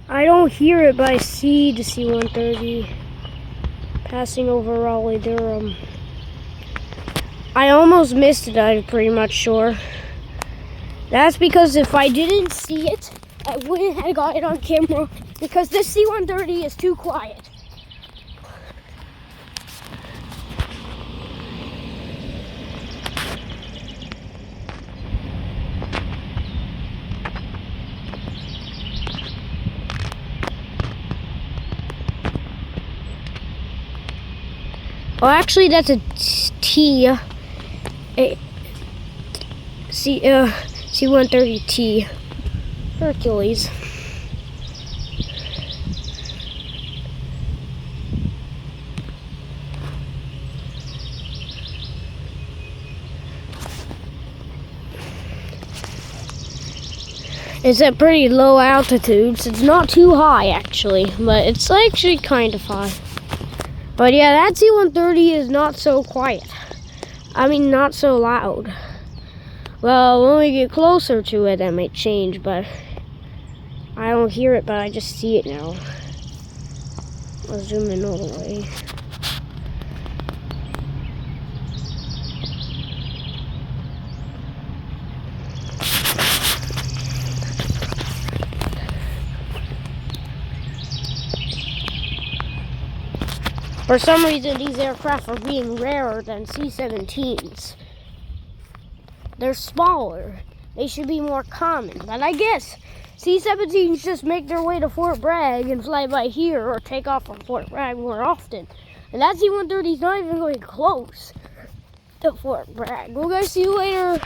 I don't hear it, but I see the C-130 passing over Raleigh, Durham. I almost missed it, I'm pretty much sure. That's because if I didn't see it, I wouldn't have got it on camera because this C-130 is too quiet. Oh, actually, that's a T. C-130 T. Hercules. It's at pretty low altitudes. It's not too high, actually, but it's actually kind of high. But yeah, that C-130 is not so quiet. I mean, not so loud. Well, when we get closer to it, that might change, but I don't hear it, but I just see it now. I'll zoom in all the way. For some reason, these aircraft are being rarer than C-17s. They're smaller. They should be more common. But I guess C-17s just make their way to Fort Bragg and fly by here or take off from Fort Bragg more often. And that C-130 is not even going close to Fort Bragg. We'll guys see you later.